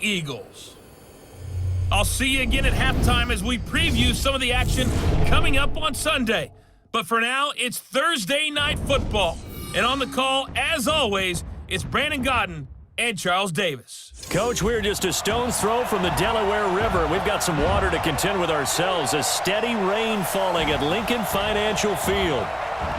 Eagles. I'll see you again at halftime as we preview some of the action coming up on Sunday. But for now, it's Thursday Night Football. And on the call, as always, it's Brandon Godden and Charles Davis. Coach, we're just a stone's throw from the Delaware River. We've got some water to contend with ourselves. A steady rain falling at Lincoln Financial Field.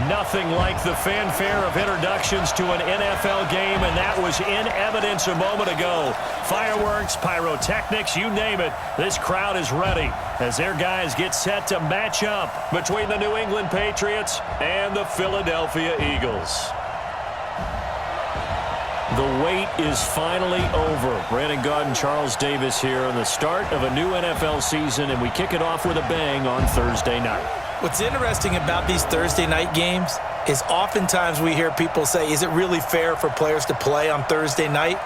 Nothing like the fanfare of introductions to an NFL game, and that was in evidence a moment ago. Fireworks, pyrotechnics, you name it. This crowd is ready as their guys get set to match up between the New England Patriots and the Philadelphia Eagles. The wait is finally over. Brandon Godden, Charles Davis here on the start of a new NFL season, and we kick it off with a bang on Thursday night. What's interesting about these Thursday night games is oftentimes we hear people say, is it really fair for players to play on Thursday night?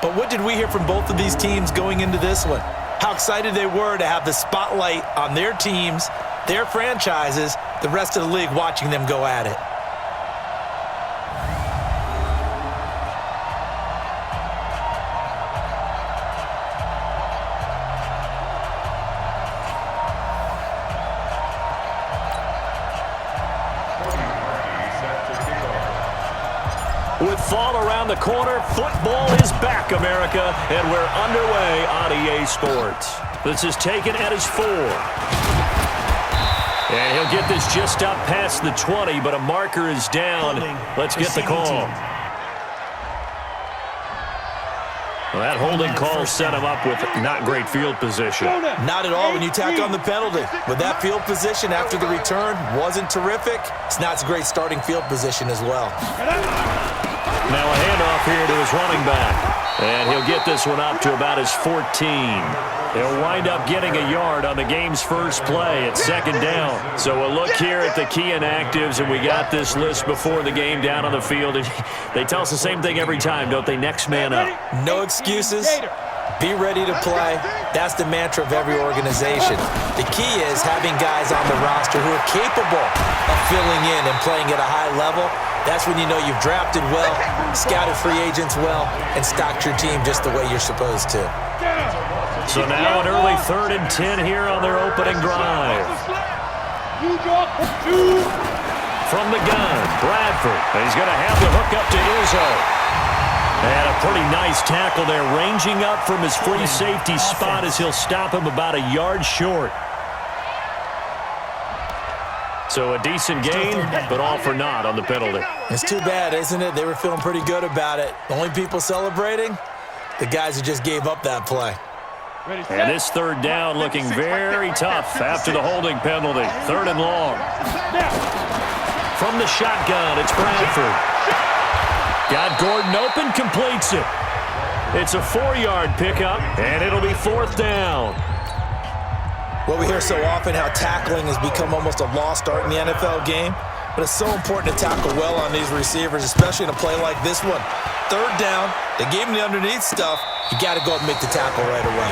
But what did we hear from both of these teams going into this one? How excited they were to have the spotlight on their teams, their franchises, the rest of the league watching them go at it. With fall around the corner, football is back, America, and we're underway on EA Sports. This is taken at his 4. And he'll get this just up past the 20, but a marker is down. Let's get the call. Well, that holding call set him up with not great field position. Not at all when you tack on the penalty. With that field position after the return wasn't terrific. It's not a great starting field position as well. Now a handoff here to his running back. And he'll get this one up to about his 14. He'll wind up getting a yard on the game's first play at second down. So a look here at the key inactives, and we got this list before the game down on the field. And they tell us the same thing every time, don't they? Next man up. No excuses. Be ready to play. That's the mantra of every organization. The key is having guys on the roster who are capable of filling in and playing at a high level. That's when you know you've drafted well, scouted free agents well, and stocked your team just the way you're supposed to. So now an early 3rd and 10 here on their opening drive. From the gun, Bradford. And he's going to have the hook up to Izzo. And a pretty nice tackle there, ranging up from his free safety spot as he'll stop him about a yard short. So a decent gain, but all for naught on the penalty. It's too bad, isn't it? They were feeling pretty good about it. The only people celebrating, the guys who just gave up that play. And this 3rd down looking very tough after the holding penalty. 3rd and long. From the shotgun, it's Bradford. Got Gordon open, completes it. It's a 4-yard pickup, and it'll be 4th down. Well, we hear so often how tackling has become almost a lost art in the NFL game, but it's so important to tackle well on these receivers, especially in a play like this one. 3rd down, they gave him the underneath stuff. You got to go and make the tackle right away.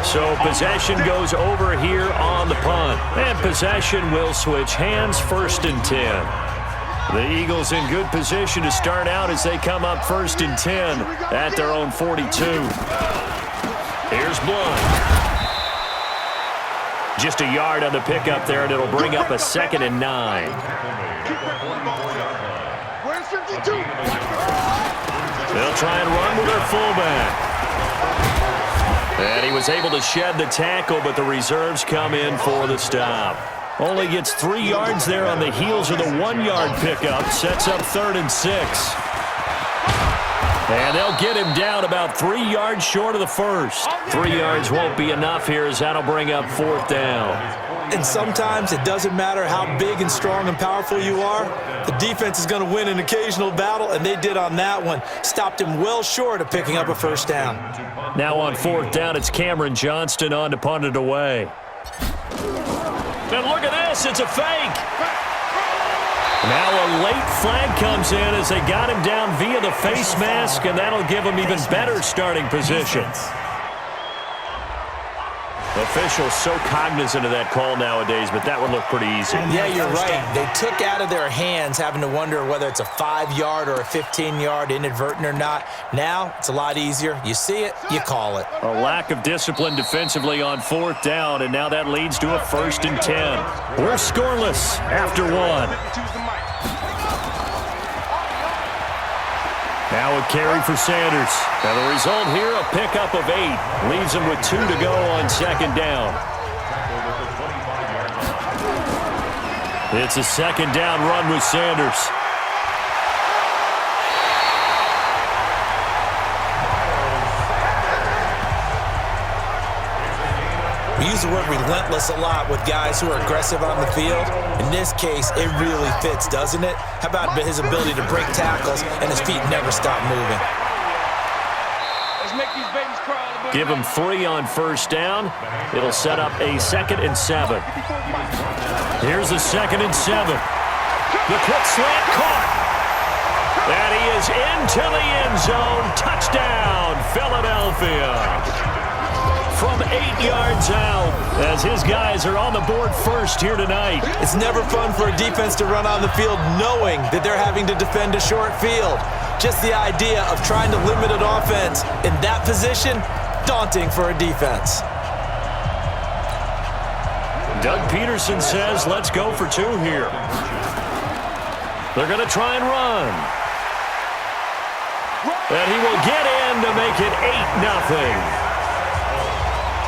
So possession goes over here on the punt, and possession will switch hands, 1st and 10. The Eagles in good position to start out as they come up 1st and 10 at their own 42. Here's Blunt. Just a yard on the pickup there, and it'll bring up a 2nd and 9. They'll try and run with their fullback. And he was able to shed the tackle, but the reserves come in for the stop. Only gets 3 yards there on the heels of the 1-yard pickup. Sets up 3rd and 6. And they'll get him down about 3 yards short of the first. 3 yards won't be enough here as that'll bring up 4th down. And sometimes it doesn't matter how big and strong and powerful you are. The defense is going to win an occasional battle, and they did on that one. Stopped him well short of picking up a 1st down. Now on 4th down, it's Cameron Johnston on to punt it away. And look at this, it's a fake. Now a late flag comes in as they got him down via the face mask, and that'll give him even better starting position. Officials so cognizant of that call nowadays, but that would look pretty easy. Yeah, you're right. They took out of their hands having to wonder whether it's a 5-yard or a 15-yard inadvertent or not. Now, it's a lot easier. You see it, you call it. A lack of discipline defensively on 4th down, and now that leads to a 1st and 10. We're scoreless after 1. Now a carry for Sanders. Now the result here, a pickup of 8. Leaves him with 2 to go on 2nd down. It's a 2nd down run with Sanders. We use the word relentless a lot with guys who are aggressive on the field. In this case, it really fits, doesn't it? How about his ability to break tackles and his feet never stop moving? Let's make these babies cry. Give him 3 on 1st down. It'll set up a 2nd and 7. Here's a 2nd and 7. The quick slant caught. And he is into the end zone. Touchdown, Philadelphia. From 8 yards out, as his guys are on the board first here tonight. It's never fun for a defense to run on the field knowing that they're having to defend a short field. Just the idea of trying to limit an offense in that position, daunting for a defense. Doug Peterson says, let's go for 2 here. They're going to try and run. And he will get in to make it 8-0.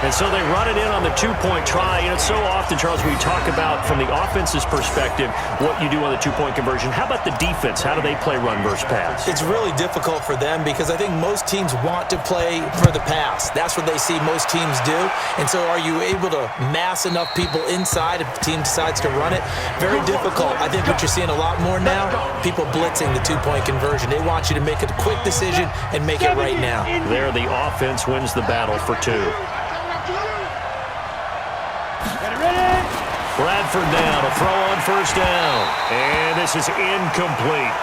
And so they run it in on the 2-point try. You know, so often, Charles, we talk about from the offense's perspective what you do on the 2-point conversion. How about the defense? How do they play run versus pass? It's really difficult for them because I think most teams want to play for the pass. That's what they see most teams do. And so are you able to mass enough people inside if the team decides to run it? Very difficult. I think what you're seeing a lot more now, people blitzing the 2-point conversion. They want you to make a quick decision and make it right now. There, the offense wins the battle for 2. Bradford now to throw on 1st down. And this is incomplete.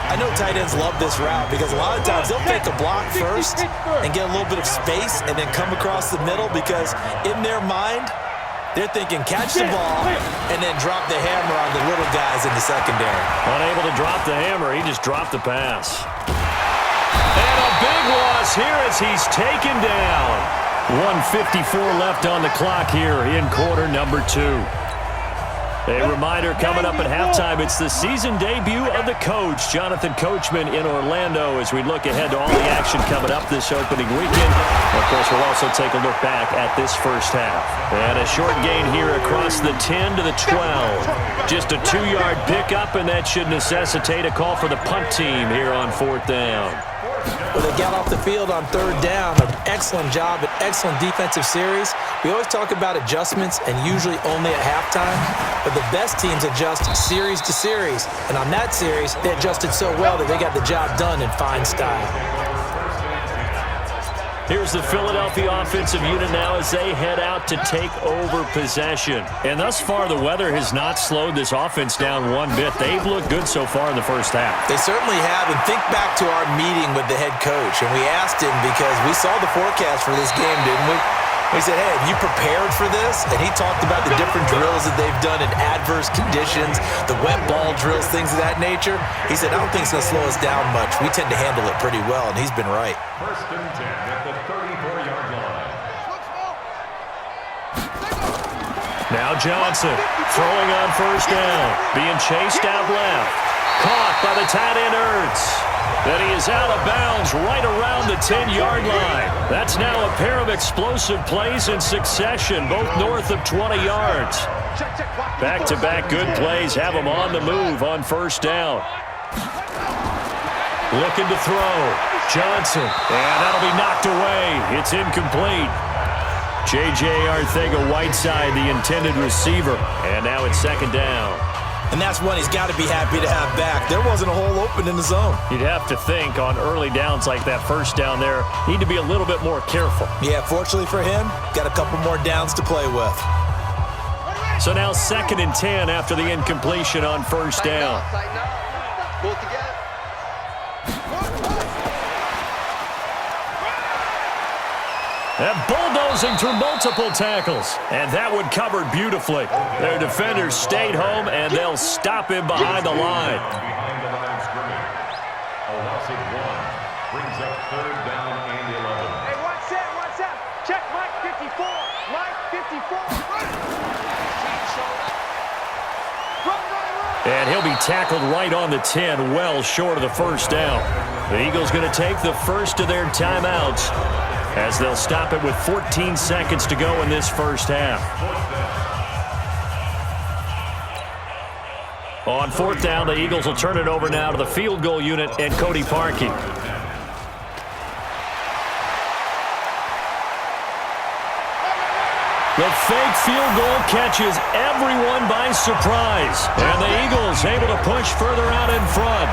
I know tight ends love this route because a lot of times they'll take a block first and get a little bit of space and then come across the middle because in their mind, they're thinking catch the ball and then drop the hammer on the little guys in the secondary. Unable to drop the hammer, he just dropped the pass. And a big loss here as he's taken down. 1:54 left on the clock here in quarter number 2. A reminder coming up at halftime, it's the season debut of the coach, Jonathan Coachman in Orlando, as we look ahead to all the action coming up this opening weekend. Of course, we'll also take a look back at this first half. And a short gain here across the 10 to the 12. Just a 2-yard pickup, and that should necessitate a call for the punt team here on 4th down. Well, they got off the field on 3rd down. An excellent job, an excellent defensive series. We always talk about adjustments and usually only at halftime, but the best teams adjust series to series. And on that series, they adjusted so well that they got the job done in fine style. Here's the Philadelphia offensive unit now as they head out to take over possession. And thus far, the weather has not slowed this offense down one bit. They've looked good so far in the first half. They certainly have. And think back to our meeting with the head coach. And we asked him because we saw the forecast for this game, didn't we? We said, hey, have you prepared for this? And he talked about the different drills that they've done in adverse conditions, the wet ball drills, things of that nature. He said, I don't think it's going to slow us down much. We tend to handle it pretty well, and he's been right. 1st and 10 at the 34-yard line. Now Johnson throwing on 1st down, being chased out left. Caught by the tight end Ertz. Then he is out of bounds right around the 10-yard line. That's now a pair of explosive plays in succession, both north of 20 yards. Back-to-back good plays have him on the move on 1st down. Looking to throw. Johnson. And that'll be knocked away. It's incomplete. J.J. Arcega-Whiteside, the intended receiver. And now it's 2nd down. And that's one he's got to be happy to have back. There wasn't a hole open in the zone. You'd have to think on early downs like that 1st down there, need to be a little bit more careful. Yeah, fortunately for him, got a couple more downs to play with. So now 2nd and 10 after the incompletion on 1st down. Pull together. And bulldozing through multiple tackles. And that one covered beautifully. Their defenders stayed home, and they'll stop him behind the line. Behind the line of scrimmage. A loss of 1 brings up 3rd down and 11. Hey, what's that? Check Mike 54. Mike 54. And he'll be tackled right on the 10, well short of the first down. The Eagles going to take the first of their timeouts as they'll stop it with 14 seconds to go in this first half. On 4th down, the Eagles will turn it over now to the field goal unit and Cody Parkey. The fake field goal catches everyone by surprise. And the Eagles able to push further out in front.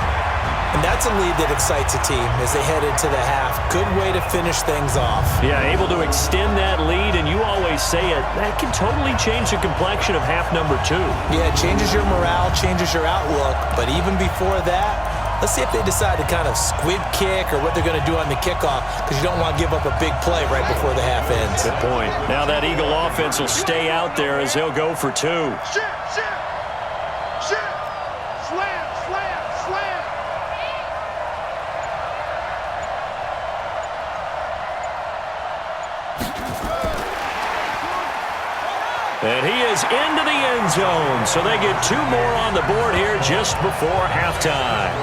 And that's a lead that excites a team as they head into the half. Good way to finish things off. Yeah, able to extend that lead, and you always say it, that can totally change the complexion of half number 2. Yeah, it changes your morale, changes your outlook. But even before that, let's see if they decide to kind of squib kick or what they're going to do on the kickoff, because you don't want to give up a big play right before the half ends. Good point. Now that Eagle offense will stay out there as they'll go for 2. Slam. And he is into the end zone, so they get 2 more on the board here just before halftime.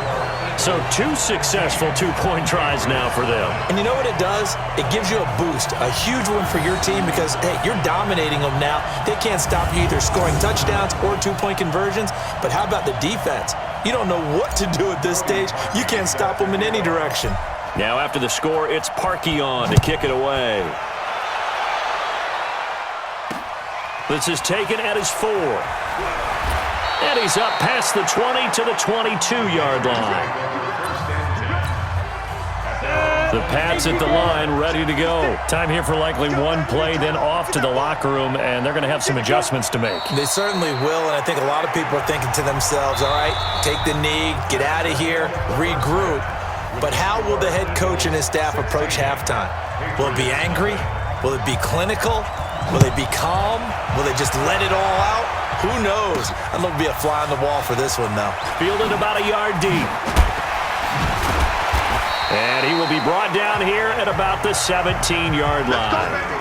So 2 successful 2-point tries now for them. And you know what it does? It gives you a boost, a huge one for your team because, hey, you're dominating them now. They can't stop you either scoring touchdowns or 2-point conversions. But how about the defense? You don't know what to do at this stage. You can't stop them in any direction. Now after the score, it's Parkey on to kick it away. This is taken at his 4. And he's up past the 20 to the 22-yard line. The Pats at the line, ready to go. Time here for likely 1 play, then off to the locker room, and they're going to have some adjustments to make. They certainly will, and I think a lot of people are thinking to themselves, all right, take the knee, get out of here, regroup. But how will the head coach and his staff approach halftime? Will it be angry? Will it be clinical? Will they be calm? Will they just let it all out? Who knows? I'd love to be a fly on the wall for this one, though. Fielded about a yard deep. And he will be brought down here at about the 17-yard line.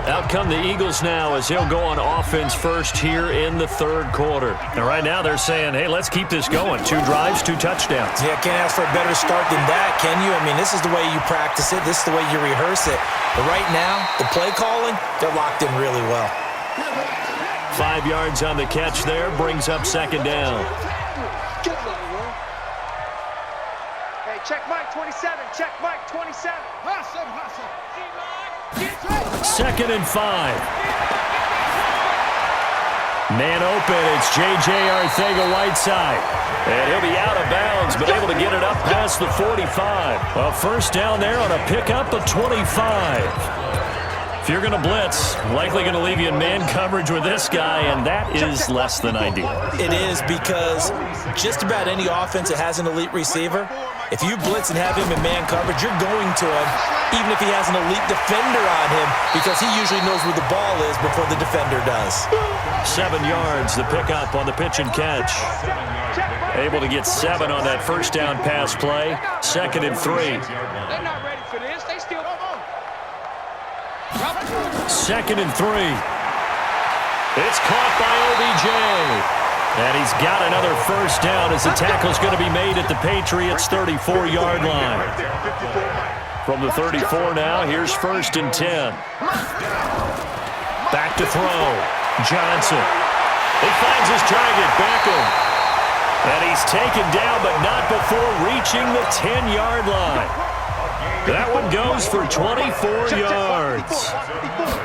Out come the Eagles now as he'll go on offense first here in the 3rd quarter. And right now they're saying, hey, let's keep this going. 2 drives, 2 touchdowns. Yeah, can't ask for a better start than that, can you? I mean, this is the way you practice it. This is the way you rehearse it. But right now, the play calling, they're locked in really well. 5 yards on the catch there, brings up 2nd down. Hey, check Mike 27. Check Mike 27. Hustle. 2nd and 5. Man open, it's J.J. Arcega-Whiteside. And he'll be out of bounds, but able to get it up past the 45. Well, first down there on a pickup of 25. If you're going to blitz, likely going to leave you in man coverage with this guy, and that is less than ideal. It is because just about any offense that has an elite receiver, if you blitz and have him in man coverage, you're going to him, even if he has an elite defender on him, because he usually knows where the ball is before the defender does. 7 yards, the pickup on the pitch and catch. Able to get 7 on that first down pass play. 2nd and 3. They're not ready for this. They still... 2nd and 3. It's caught by OBJ. And he's got another first down as the tackle is going to be made at the Patriots' 34-yard line. From the 34 now, here's 1st and 10. Back to throw. Johnson. He finds his target, Beckham. And he's taken down, but not before reaching the 10-yard line. That one goes for 24 yards.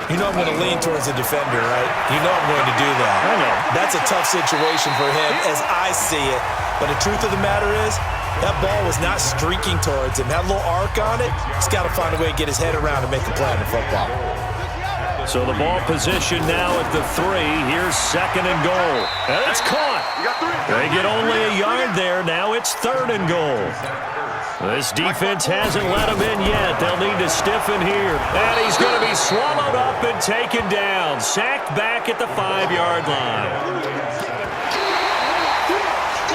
You know I'm going to lean towards the defender, right? You know I'm going to do that. I know. That's a tough situation for him as I see it. But the truth of the matter is, that ball was not streaking towards him. That little arc on it, he's got to find a way to get his head around and make a play on the football. So the ball position now at the 3. Here's 2nd and goal. And it's caught. They get only a yard there. Now it's 3rd and goal. This defense hasn't let him in yet. They'll need to stiffen here. And he's going to be swallowed up and taken down. Sacked back at the 5-yard line.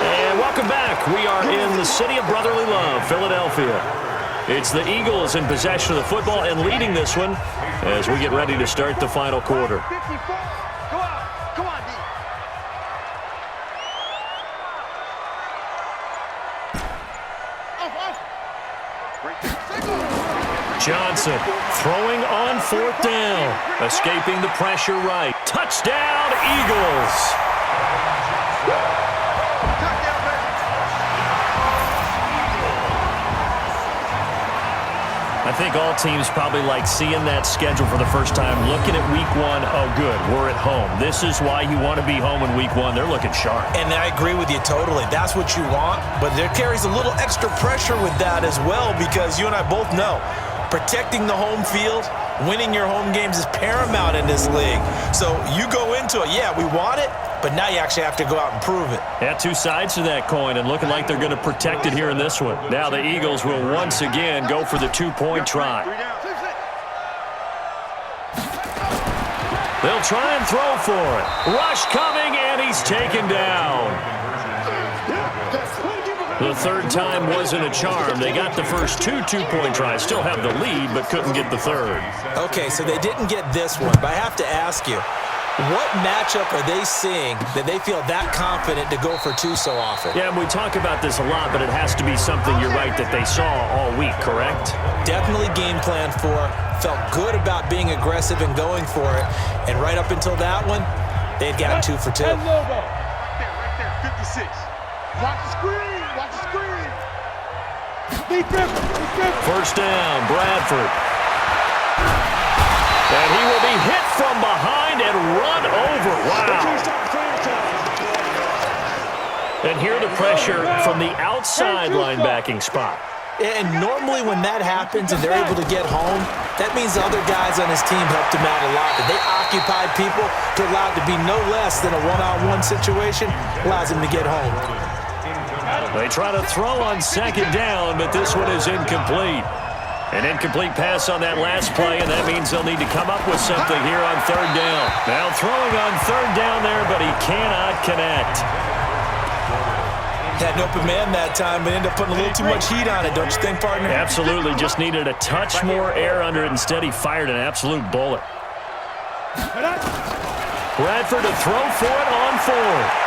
And welcome back. We are in the city of brotherly love, Philadelphia. It's the Eagles in possession of the football and leading this one as we get ready to start the final quarter. Johnson throwing on 4th down. Escaping the pressure right. Touchdown, Eagles. I think all teams probably like seeing that schedule for the first time, looking at week 1. Oh, good, we're at home. This is why you want to be home in week 1. They're looking sharp. And I agree with you totally. That's what you want, but there carries a little extra pressure with that as well because you and I both know protecting the home field, winning your home games is paramount in this league. So you go into it, yeah, we want it, but now you actually have to go out and prove it. Yeah, 2 sides to that coin, and looking like they're going to protect it here in this one. Now the Eagles will once again go for the 2-point try. They'll try and throw for it. Rush coming, and he's taken down. The 3rd time wasn't a charm. They got the first 2 2-point tries. Still have the lead, but couldn't get the 3rd. Okay, so they didn't get this one, but I have to ask you, what matchup are they seeing that they feel that confident to go for 2 so often? Yeah, and we talk about this a lot, but it has to be something, you're right, that they saw all week, correct? Definitely game plan for, felt good about being aggressive and going for it, and right up until that one, they'd gotten 2 for 2. Right there, 56. Watch the screen, watch the screen. First down, Bradford. And he will be hit from behind and run over. Wow. And here the pressure from the outside linebacking spot. And normally when that happens and they're able to get home, that means the other guys on his team helped him out a lot. That they occupied people to allow it to be no less than a one-on-one situation, allows him to get home. They try to throw on 2nd down, but this one is incomplete. An incomplete pass on that last play, and that means they'll need to come up with something here on 3rd down. Now throwing on 3rd down there, but he cannot connect. Had an open man that time, but ended up putting a little too much heat on it, don't you think, partner? Absolutely. Just needed a touch more air under it. Instead, he fired an absolute bullet. Bradford to throw for it on 4th.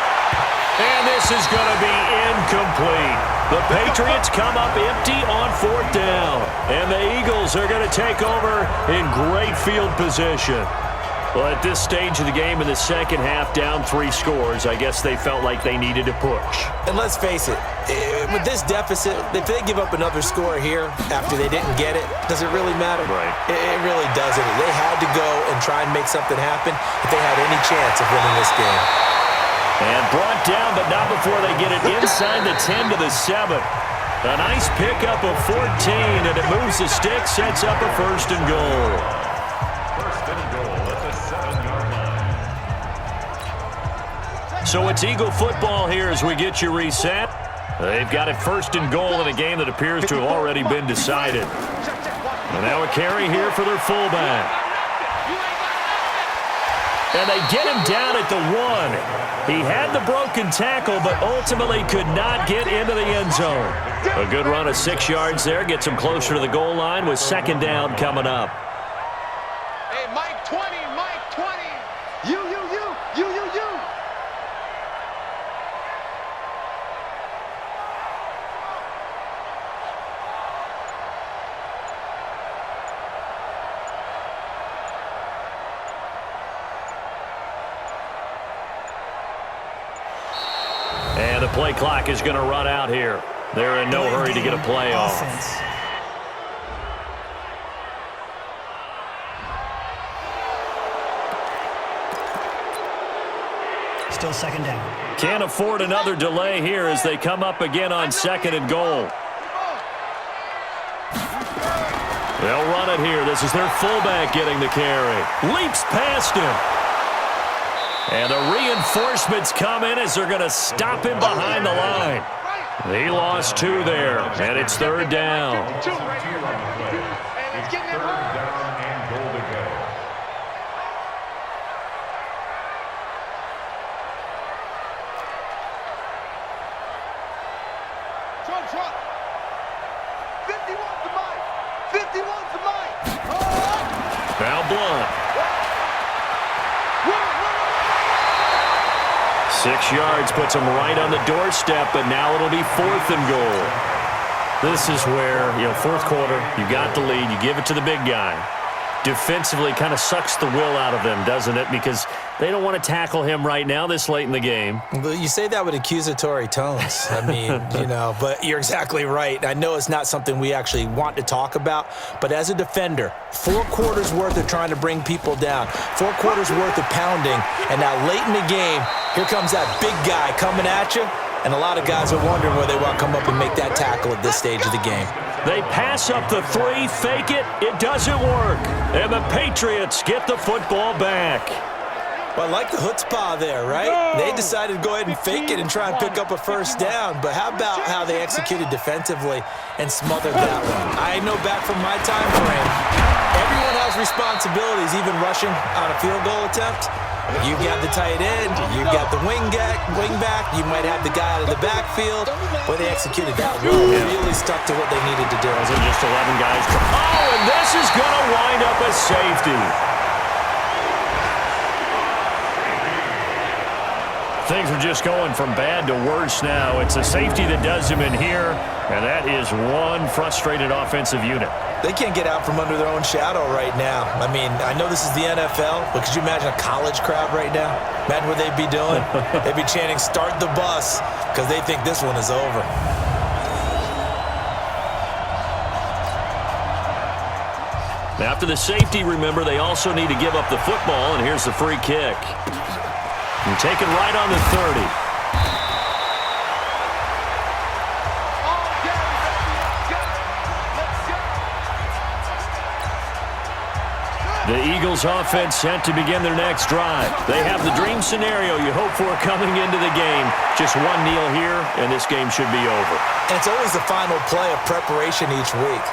And this is going to be incomplete. The Patriots come up empty on 4th down. And the Eagles are going to take over in great field position. Well, at this stage of the game in the second half, down 3 scores, I guess they felt like they needed to push. And let's face it, with this deficit, if they give up another score here after they didn't get it, does it really matter? Right. It really doesn't. They had to go and try and make something happen if they had any chance of winning this game. And brought down, but not before they get it inside the 10 to the 7. A nice pickup of 14, and it moves the stick, sets up a 1st and goal. 1st and goal at the 7-yard line. So it's Eagle football here as we get you reset. They've got it 1st and goal in a game that appears to have already been decided. And now a carry here for their fullback. And they get him down at the 1. He had the broken tackle, but ultimately could not get into the end zone. A good run of 6 yards there gets him closer to the goal line with 2nd down coming up. Hey, Mike 20, Mike 20. You. And the play clock is going to run out here. They're in no hurry to get a play off. Still 2nd down. Can't afford another delay here as they come up again on 2nd and goal. They'll run it here. This is their fullback getting the carry. Leaps past him. And the reinforcements come in as they're going to stop him behind the line. He lost 2 there, and it's 3rd down. Now Blunt. 6 yards puts him right on the doorstep, but now it'll be 4th and goal. This is where, 4th quarter, you got the lead, you give it to the big guy. Defensively kind of sucks the will out of them, doesn't it? Because they don't want to tackle him right now this late in the game. You say that with accusatory tones. I mean, but you're exactly right. I know it's not something we actually want to talk about, but as a defender, 4 quarters worth of trying to bring people down, 4 quarters worth of pounding, and now late in the game, here comes that big guy coming at you, and a lot of guys are wondering whether they want to come up and make that tackle at this stage of the game. They pass up the 3, fake it, it doesn't work. And the Patriots get the football back. Well, I like the chutzpah there, right? They decided to go ahead and fake it and try and pick up a 1st down, but how about how they executed defensively and smothered that one? I know back from my time frame, everyone has responsibilities, even rushing on a field goal attempt. You've got the tight end, you've got the wing back, you might have the guy out of the backfield. But they executed that well. They really stuck to what they needed to do. It wasn't just 11 guys. Oh, and this is going to wind up a safety. Things are just going from bad to worse now. It's a safety that does him in here, and that is one frustrated offensive unit. They can't get out from under their own shadow right now. I mean, I know this is the NFL, but could you imagine a college crowd right now? Imagine what they'd be doing. They'd be chanting, "Start the bus," because they think this one is over. After the safety, remember, they also need to give up the football, and here's the free kick. And taken right on the 30. The Eagles offense set to begin their next drive. They have the dream scenario you hope for coming into the game. Just one kneel here, and this game should be over. And it's always the final play of preparation each week.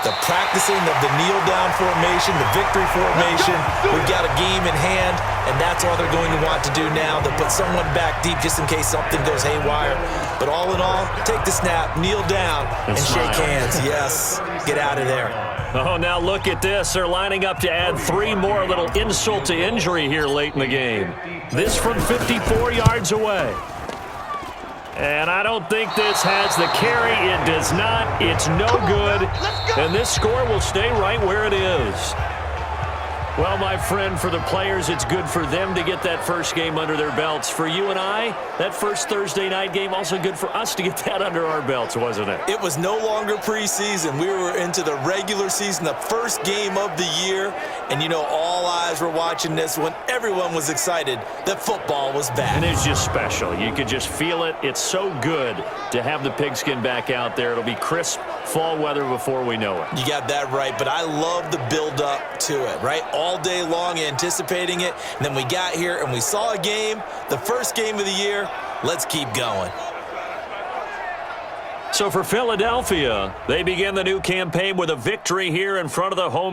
The practicing of the kneel-down formation, the victory formation. We've got a game in hand, and that's all they're going to want to do now. They'll put someone back deep just in case something goes haywire. But all in all, take the snap, kneel down, and shake hands. Yes, get out of there. Oh, now look at this. They're lining up to add 3 more, a little insult to injury here late in the game. This from 54 yards away. And I don't think this has the carry. It does not. It's no good. And this score will stay right where it is. Well, my friend, for the players, it's good for them to get that first game under their belts. For you and I, that first Thursday night game, also good for us to get that under our belts, wasn't it? It was no longer preseason. We were into the regular season, the first game of the year. And, all eyes were watching this when everyone was excited that football was back. And it's just special. You could just feel it. It's so good to have the pigskin back out there. It'll be crisp fall weather before we know it. You got that right, but I love the build-up to it, right? All day long anticipating it, and then we got here and we saw a game, the first game of the year. Let's keep going. So for Philadelphia, they begin the new campaign with a victory here in front of the home